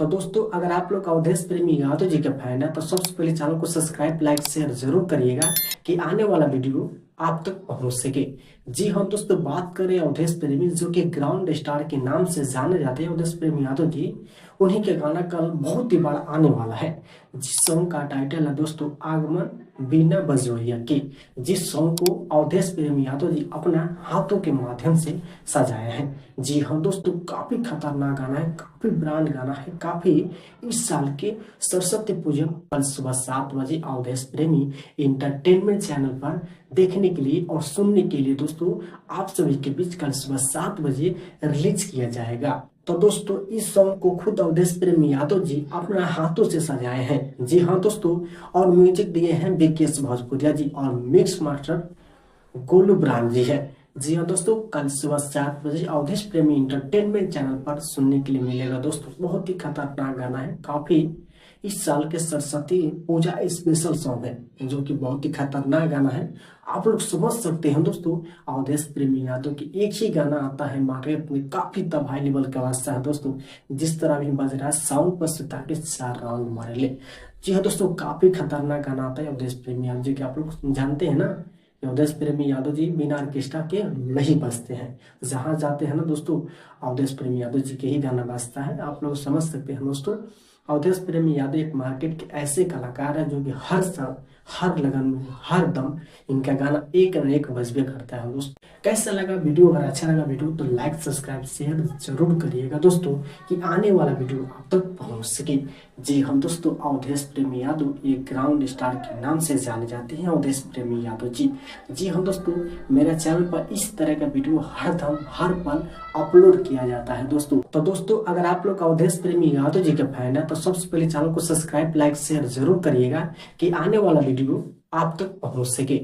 तो दोस्तों अगर आप लोग अवधेश प्रेमी यादव जी के फैन है तो सबसे पहले चैनल को सब्सक्राइब लाइक शेयर जरूर करिएगा कि आने वाला वीडियो आप तक पहुंच सके। जी हाँ दोस्तों, बात करें अवधेश प्रेमी जो कि ग्राउंड स्टार के नाम से जाने जाते हैं अवधेश प्रेमी यादव जी, उन्हीं के गाना कल बहुत ही बड़ा आने वाला है। जिस सॉन्ग का टाइटल है दोस्तों आगमन बिना बजोइया के, जिस सॉन्ग को अवधेश प्रेमी यादव जी अपना हाथों के माध्यम से सजाए हैं। जी हाँ दोस्तों, काफी खतरनाक गाना है, काफी ब्रांड गाना है, काफी इस साल के सरस्वती पूजा कल सुबह 7 बजे अवधेश प्रेमी इंटरटेनमेंट चैनल पर देखने के लिए और सुनने के लिए दोस्तों आप सभी के बीच कल सुबह 7 बजे रिलीज किया जाएगा। तो दोस्तों इस सॉन्ग को खुद अवधेश प्रेमी यादव जी अपना हाथों से सजाए हैं। जी हाँ दोस्तों, और म्यूजिक दिए हैं विकेश भोजपुरिया जी और मिक्स मास्टर गोलू ब्रांड जी है। जी हाँ दोस्तों, कल सुबह 7 बजे अवधेश प्रेमी इंटरटेनमेंट चैनल पर सुनने के लिए मिलेगा। दोस्तों बहुत ही खतरनाक गाना है, काफी इस साल के सरस्वती पूजा स्पेशल सॉन्ग है जो कि बहुत ही खतरनाक गाना है। आप लोग समझ सकते हैं दोस्तों, अवधेश प्रेमी यादव की एक ही गाना आता है मार्केट में, काफी तबाही लेवल का अवस्था है दोस्तों। जिस तरह भी बज रहा है साउंड पर सुता के 4 राउंड मारे ले। जी हाँ दोस्तों, काफी खतरनाक गाना आता है अवधेश प्रेमी यादव जी के। आप लोग जानते हैं ना, अवधेश प्रेमी यादव जी बिना ऑर्केस्ट्रा के नहीं बजते हैं। जहां जाते हैं ना दोस्तों, अवधेश प्रेमी यादव जी के ही गाना बजता है। आप लोग समझ सकते हैं दोस्तों, अवधेश प्रेमी यादव एक मार्केट के ऐसे कलाकार है जो कि हर साल हर लगन में हर दम इनका गाना एक न एक बजबे करता है। दोस्तों कैसा लगा वीडियो? अगर अच्छा लगा वीडियो तो लाइक सब्सक्राइब शेयर जरूर करिएगा दोस्तों कि आने वाला वीडियो आप तक पहुंच सके। जी हम दोस्तों, अवधेश प्रेमी यादव एक ग्राउंड स्टार के नाम से जाने जाते हैं अवधेश प्रेमी यादव जी। जी हम दोस्तों, मेरे चैनल पर इस तरह का वीडियो हर दम हर पल अपलोड किया जाता है दोस्तों। तो दोस्तों अगर आप लोग अवधेश प्रेमी यादव जी के फैन है तो सबसे पहले चैनल को सब्सक्राइब लाइक शेयर जरूर करिएगा कि आने वाला वीडियो आप तक पहुंच सके।